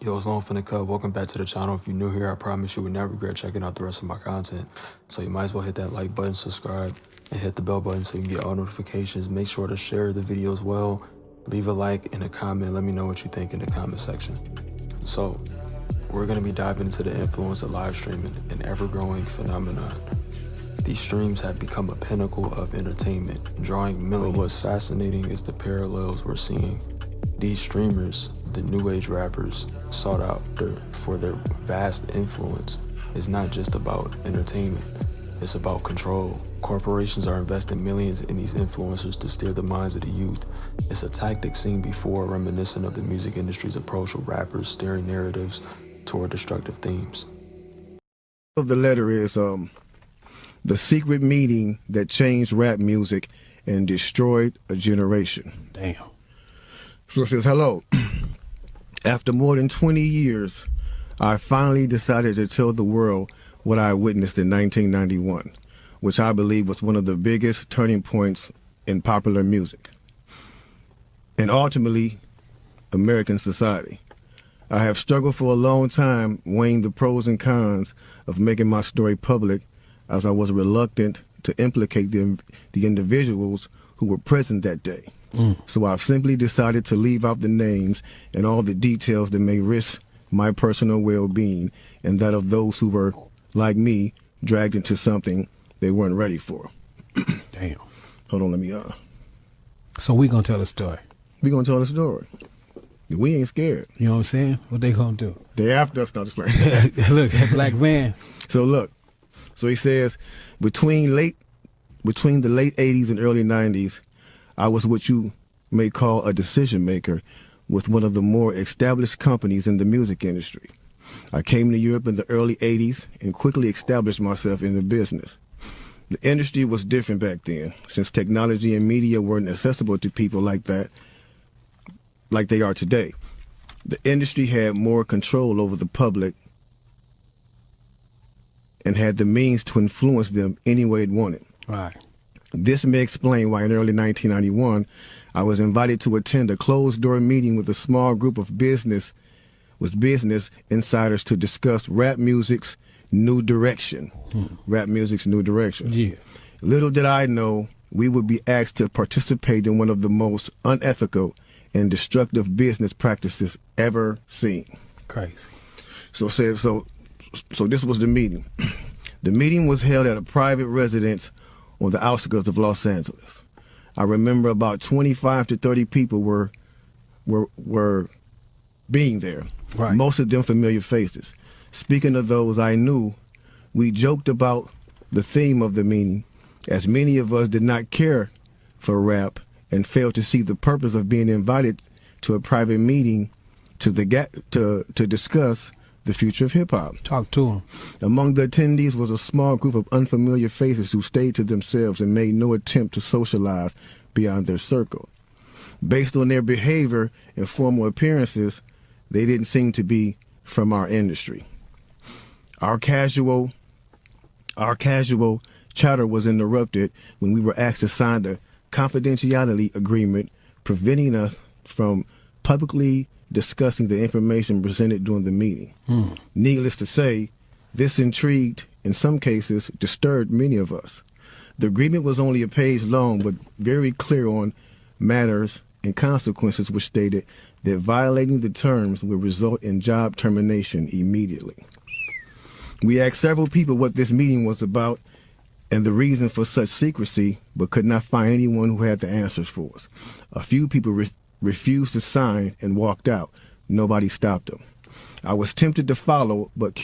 Yo, it's Long Finna Cut. Welcome back to the channel. If you're new here, I promise you will never regret checking out the rest of my content. So you might as well hit that like button, subscribe, and hit the bell button so you can get all notifications. Make sure to share the video as well. Leave a like and a comment. Let me know what you think in the comment section. So we're going to be diving into the influence of live streaming, an ever-growing phenomenon. These streams have become a pinnacle of entertainment, drawing millions. But what's fascinating is the parallels we're seeing. These streamers, the new age rappers, sought out for their vast influence, is not just about entertainment, it's about control. Corporations are investing millions in these influencers to steer the minds of the youth. It's a tactic seen before, reminiscent of the music industry's approach with rappers steering narratives toward destructive themes. The letter is the secret meeting that changed rap music and destroyed a generation. Damn. So it says, hello. After more than 20 years, I finally decided to tell the world what I witnessed in 1991, which I believe was one of the biggest turning points in popular music and ultimately American society. I have struggled for a long time weighing the pros and cons of making my story public, as I was reluctant to implicate the individuals who were present that day. So I've simply decided to leave out the names and all the details that may risk my personal well-being and that of those who were, like me, dragged into something they weren't ready for. Damn. Hold on, let me So we gonna tell a story. we gonna tell the story. We ain't scared. You know what I'm saying? What they gonna do? They after us, not just playing. Look, that black van. So look, so he says, between the late 80s and early 90s, I was what you may call a decision maker with one of the more established companies in the music industry. I came to Europe in the early 80s and quickly established myself in the business. The industry was different back then, since technology and media weren't accessible to people like that, like they are today. The industry had more control over the public and had the means to influence them any way it wanted. Right. This may explain why in early 1991, I was invited to attend a closed-door meeting with a small group of business insiders to discuss rap music's new direction. Rap music's new direction. Yeah. Little did I know we would be asked to participate in one of the most unethical and destructive business practices ever seen. Crazy. So this was the meeting. The meeting was held at a private residence on the outskirts of Los Angeles. I remember about 25 to 30 people were being there. Right. Most of them familiar faces. Speaking of those I knew, we joked about the theme of the meeting, as many of us did not care for rap and failed to see the purpose of being invited to a private meeting to discuss the future of hip-hop. Talk to him. Among the attendees was a small group of unfamiliar faces who stayed to themselves and made no attempt to socialize beyond their circle. Based on their behavior and formal appearances, they didn't seem to be from our industry. Our casual chatter was interrupted when we were asked to sign the confidentiality agreement, preventing us from publicly discussing the information presented during the meeting. Needless to say, this intrigued, in some cases, disturbed many of us. The agreement was only a page long, but very clear on matters and consequences, which stated that violating the terms would result in job termination immediately. We asked several people what this meeting was about and the reason for such secrecy, but could not find anyone who had the answers for us. A few people refused to sign and walked out. Nobody stopped them. I was tempted to follow, but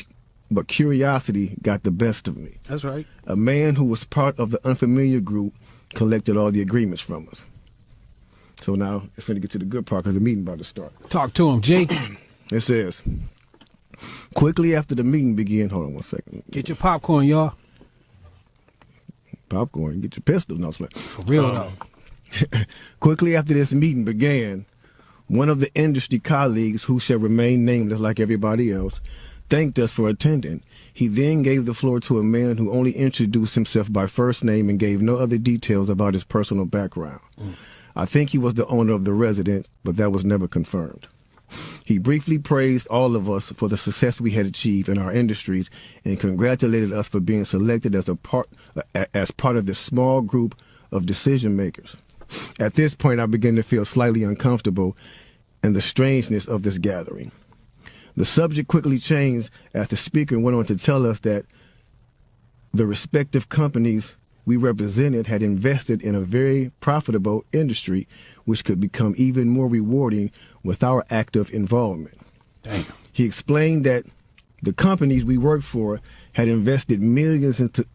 curiosity got the best of me. That's right. A man who was part of the unfamiliar group collected all the agreements from us. So now it's going to get to the good part because the meeting about to start. Talk to him, Jake. It says, quickly after the meeting began, hold on one second. Get your popcorn, y'all. Popcorn, get your pistol. No, For real, though. Quickly after this meeting began, one of the industry colleagues, who shall remain nameless like everybody else, thanked us for attending. He then gave the floor to a man who only introduced himself by first name and gave no other details about his personal background. I think he was the owner of the residence, but that was never confirmed. He briefly praised all of us for the success we had achieved in our industries and congratulated us for being selected as part of this small group of decision makers. At this point, I began to feel slightly uncomfortable and the strangeness of this gathering. The subject quickly changed as the speaker went on to tell us that the respective companies we represented had invested in a very profitable industry, which could become even more rewarding with our active involvement. Damn. He explained that the companies we worked for had invested millions into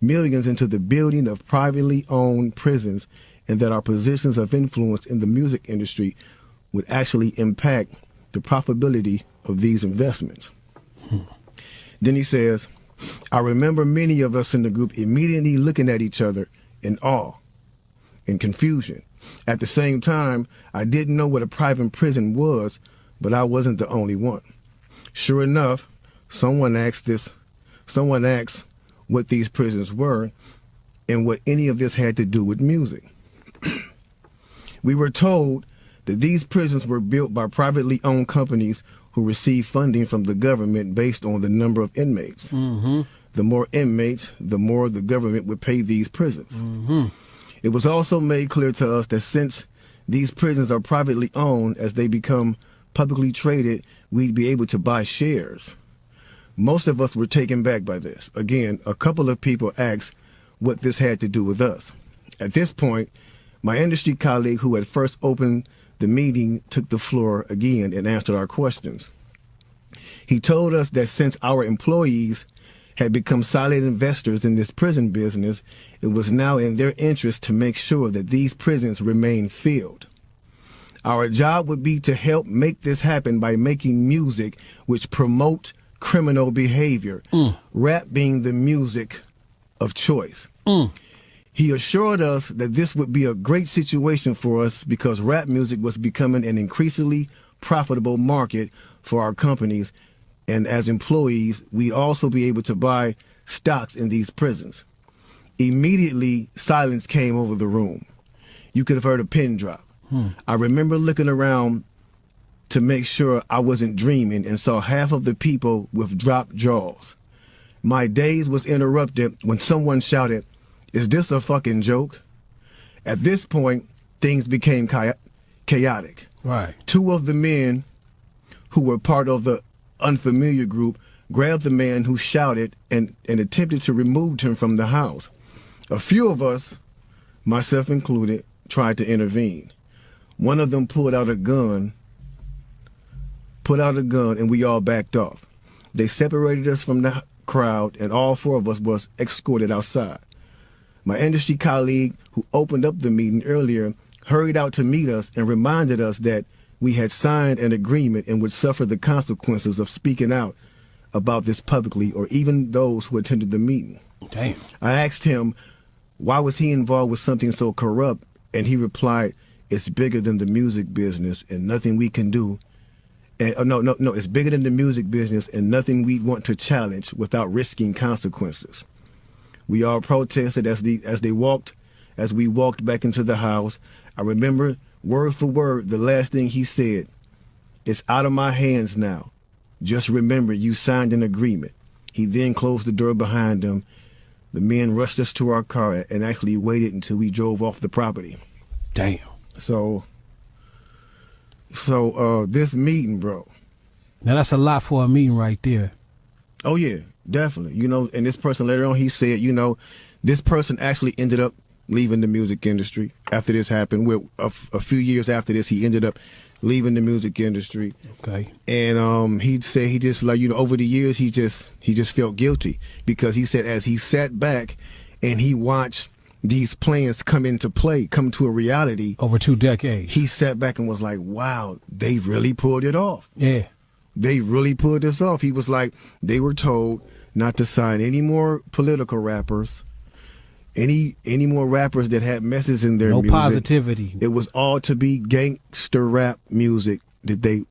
the building of privately owned prisons, and that our positions of influence in the music industry would actually impact the profitability of these investments. Then he says, I remember many of us in the group immediately looking at each other in awe and confusion. At the same time, I didn't know what a private prison was, but I wasn't the only one. Sure enough, someone asked what these prisons were and what any of this had to do with music. We were told that these prisons were built by privately owned companies who receive funding from the government based on the number of inmates. The more inmates, the more the government would pay these prisons. It was also made clear to us that since these prisons are privately owned, as they become publicly traded, we'd be able to buy shares. Most of us were taken back by this. Again, a couple of people asked what this had to do with us. At this point, my industry colleague who had first opened the meeting took the floor again and answered our questions. He told us that since our employees had become silent investors in this prison business, it was now in their interest to make sure that these prisons remain filled. Our job would be to help make this happen by making music which promote criminal behavior, rap being the music of choice. He assured us that this would be a great situation for us because rap music was becoming an increasingly profitable market for our companies, and as employees, we'd also be able to buy stocks in these prisons. Immediately, silence came over the room. You could have heard a pin drop. I remember looking around to make sure I wasn't dreaming and saw half of the people with dropped jaws. My daze was interrupted when someone shouted, "Is this a fucking joke?" At this point, things became chaotic. Right. Two of the men who were part of the unfamiliar group grabbed the man who shouted and attempted to remove him from the house. A few of us, myself included, tried to intervene. One of them pulled out a gun, and we all backed off. They separated us from the crowd, and all four of us was escorted outside. My industry colleague, who opened up the meeting earlier, hurried out to meet us and reminded us that we had signed an agreement and would suffer the consequences of speaking out about this publicly, or even those who attended the meeting. Damn. I asked him, why was he involved with something so corrupt? And he replied, it's bigger than the music business and nothing we can do. And, it's bigger than the music business and nothing we want to challenge without risking consequences. We all protested as we walked back into the house. I remember word for word the last thing he said. It's out of my hands now. Just remember you signed an agreement. He then closed the door behind him. The men rushed us to our car and actually waited until we drove off the property. Damn. So this meeting, bro. Now that's a lot for a meeting right there. Oh yeah, definitely. And this person later on, he said, this person actually ended up leaving the music industry after this happened. A few years after this, he ended up leaving the music industry. Okay. And he'd say he just over the years, he just felt guilty because he said as he sat back and he watched these plans come to a reality. Over 2 decades. He sat back and was like, wow, they really pulled it off. Yeah. They really pulled this off. He was like, they were told not to sign any more political rappers, any more rappers that had messes in their music. No positivity. It was all to be gangster rap music that they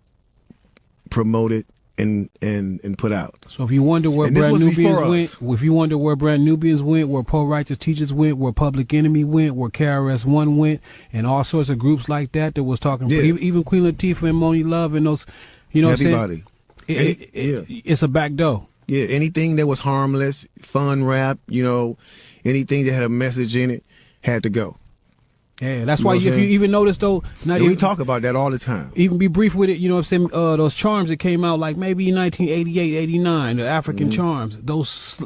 promoted and put out. So if you wonder where Brand Nubians went, where Poor Righteous Teachers went, where Public Enemy went, where KRS-One went, and all sorts of groups like that was talking, even Queen Latifah and Moni Love and those, You know Everybody. what I'm saying? It's a back door. Yeah, anything that was harmless, fun rap, anything that had a message in it had to go. Yeah, that's why if you even notice though, we talk about that all the time. Even be brief with it, you know what I'm saying? Those charms that came out like maybe in 1988, 89, the African charms, those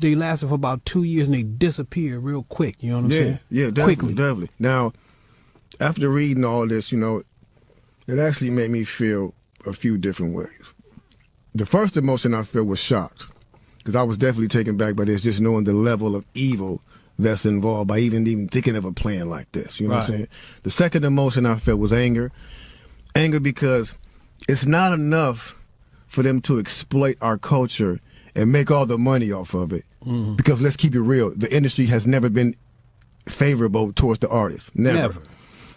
they lasted for about 2 years and they disappeared real quick. You know what I'm saying? Yeah, definitely. Now, after reading all this, it actually made me feel a few different ways. The first emotion I felt was shocked, because I was definitely taken back by this, just knowing the level of evil that's involved by even thinking of a plan like this. You know what I'm saying? The second emotion I felt was anger. Anger because it's not enough for them to exploit our culture and make all the money off of it. Mm-hmm. Because let's keep it real, the industry has never been favorable towards the artists. Never.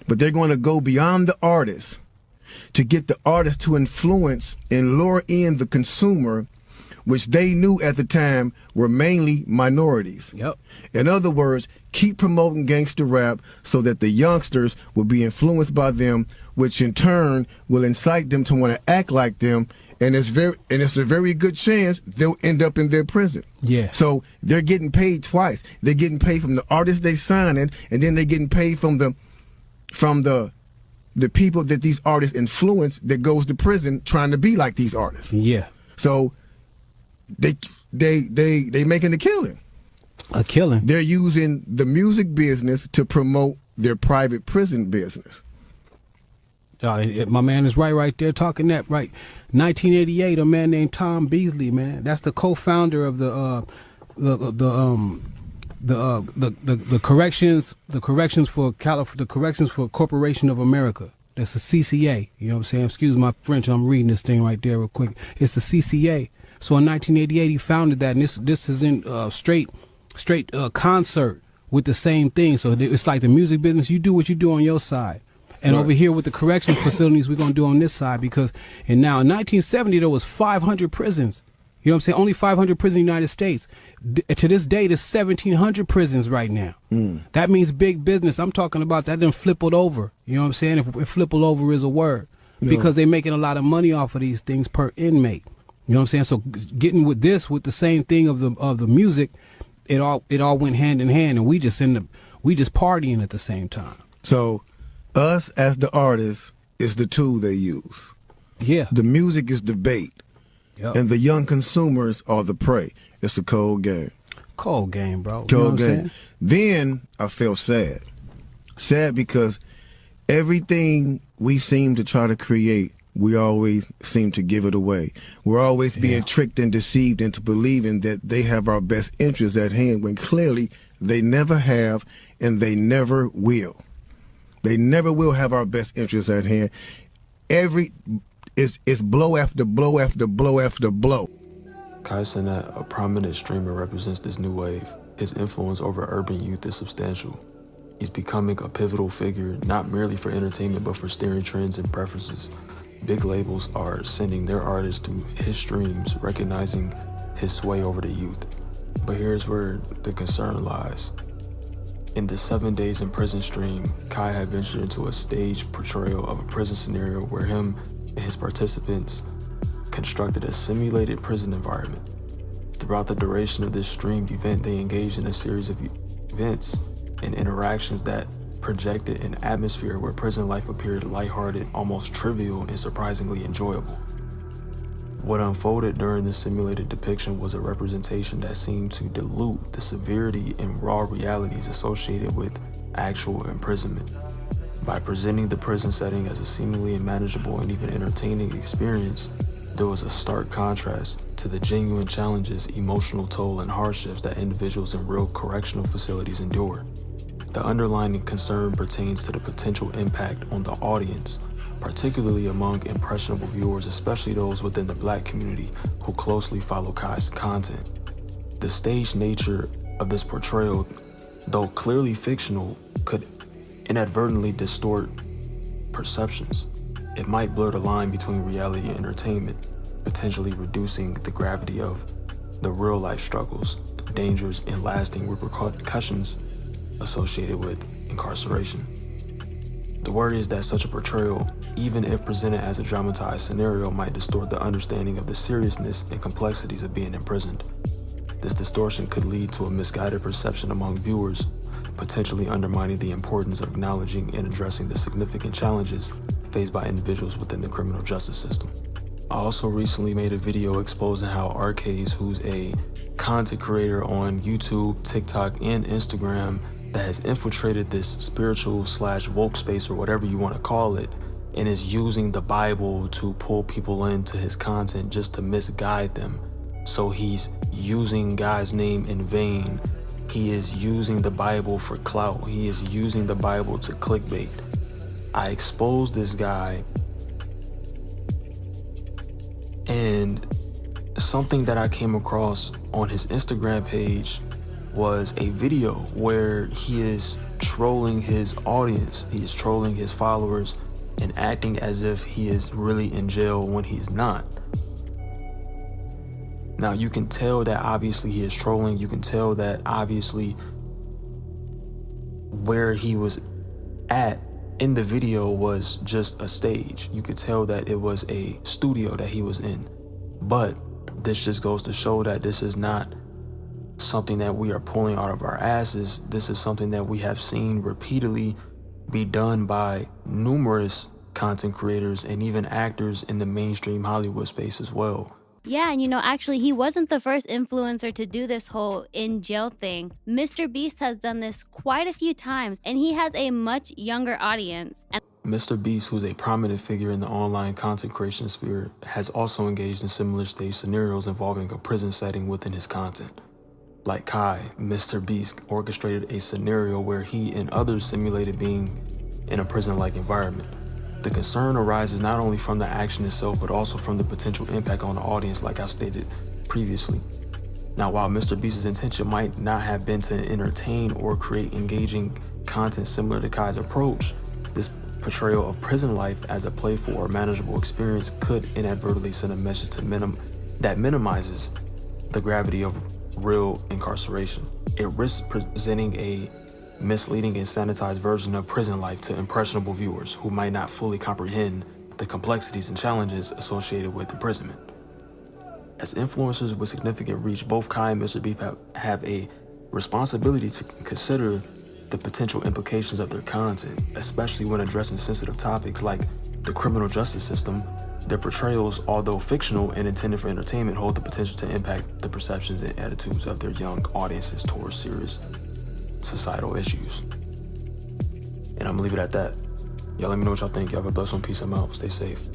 But they're going to go beyond the artists to get the artist to influence and lure in the consumer, which they knew at the time were mainly minorities. Yep. In other words, keep promoting gangster rap so that the youngsters will be influenced by them, which in turn will incite them to want to act like them, and it's a very good chance they'll end up in their prison. Yeah. So they're getting paid twice. They're getting paid from the artists they signing, and then they're getting paid from the people that these artists influence that goes to prison trying to be like these artists. Yeah. So they making a killing. A killing. They're using the music business to promote their private prison business. My man is right there talking that right. 1988, a man named Tom Beasley, man. That's the co-founder of the corrections for Corporation of America. That's the CCA. You know what I'm saying? Excuse my French. I'm reading this thing right there real quick. It's the CCA. So in 1988, he founded that, and this is in straight concert with the same thing. So it's like the music business. You do what you do on your side. And over here with the correction facilities, we're going to do on this side, because in 1970, there was 500 prisons. You know what I'm saying? Only 500 prisons in the United States. To this day, there's 1,700 prisons right now. That means big business. I'm talking about that then flippled over. You know what I'm saying? If flippled over is a word. Because they're making a lot of money off of these things per inmate. You know what I'm saying? So getting with the same thing of the music, it all went hand in hand, and we just partying at the same time. So us as the artists is the tool they use. Yeah. The music is the bait. Yep. And the young consumers are the prey. It's a cold game. Cold game, bro. Cold game. Then I felt sad. Sad because everything we seem to try to create, we always seem to give it away. We're always being tricked and deceived into believing that they have our best interests at hand, when clearly they never have and they never will. They never will have our best interests at hand. It's blow after blow after blow after blow. Cenat, a prominent streamer, represents this new wave. His influence over urban youth is substantial. He's becoming a pivotal figure, not merely for entertainment, but for steering trends and preferences. Big labels are sending their artists to his streams, recognizing his sway over the youth. But here's where the concern lies. In the 7 Days in Prison stream, Kai had ventured into a staged portrayal of a prison scenario where him and his participants constructed a simulated prison environment. Throughout the duration of this streamed event, they engaged in a series of events and interactions that projected an atmosphere where prison life appeared lighthearted, almost trivial, and surprisingly enjoyable. What unfolded during this simulated depiction was a representation that seemed to dilute the severity and raw realities associated with actual imprisonment. By presenting the prison setting as a seemingly manageable and even entertaining experience, there was a stark contrast to the genuine challenges, emotional toll, and hardships that individuals in real correctional facilities endure. The underlying concern pertains to the potential impact on the audience, particularly among impressionable viewers, especially those within the Black community who closely follow Kai's content. The staged nature of this portrayal, though clearly fictional, could inadvertently distort perceptions. It might blur the line between reality and entertainment, potentially reducing the gravity of the real-life struggles, dangers, and lasting repercussions associated with incarceration. The worry is that such a portrayal, even if presented as a dramatized scenario, might distort the understanding of the seriousness and complexities of being imprisoned. This distortion could lead to a misguided perception among viewers, potentially undermining the importance of acknowledging and addressing the significant challenges faced by individuals within the criminal justice system. I also recently made a video exposing how Arcades, who's a content creator on YouTube, TikTok, and Instagram that has infiltrated this spiritual/woke space, or whatever you want to call it, and is using the Bible to pull people into his content just to misguide them. So he's using God's name in vain. He is using the Bible for clout. He is using the Bible to clickbait. I exposed this guy, and something that I came across on his Instagram page was a video where he is trolling his audience. He is trolling his followers and acting as if he is really in jail when he's not. Now, you can tell that obviously he is trolling. You can tell that obviously where he was at in the video was just a stage. You could tell that it was a studio that he was in. But this just goes to show that this is not something that we are pulling out of our asses. This is something that we have seen repeatedly be done by numerous content creators and even actors in the mainstream Hollywood space as well. Yeah, and actually, he wasn't the first influencer to do this whole in jail thing. Mr. Beast has done this quite a few times, and he has a much younger audience. Mr. Beast, who's a prominent figure in the online content creation sphere, has also engaged in similar stage scenarios involving a prison setting within his content. Like Kai, Mr. Beast orchestrated a scenario where he and others simulated being in a prison-like environment. The concern arises not only from the action itself, but also from the potential impact on the audience, like I stated previously. Now, while Mr. Beast's intention might not have been to entertain or create engaging content similar to Kai's approach, this portrayal of prison life as a playful or manageable experience could inadvertently send a message that minimizes the gravity of real incarceration. It risks presenting a misleading and sanitized version of prison life to impressionable viewers who might not fully comprehend the complexities and challenges associated with imprisonment. As influencers with significant reach, both Kai and Mr. Beef have a responsibility to consider the potential implications of their content, especially when addressing sensitive topics like the criminal justice system. Their portrayals, although fictional and intended for entertainment, hold the potential to impact the perceptions and attitudes of their young audiences towards serious societal issues. And I'm gonna leave it at that. Y'all let me know what y'all think. Y'all have a blessed one. Peace. I'm out. Stay safe.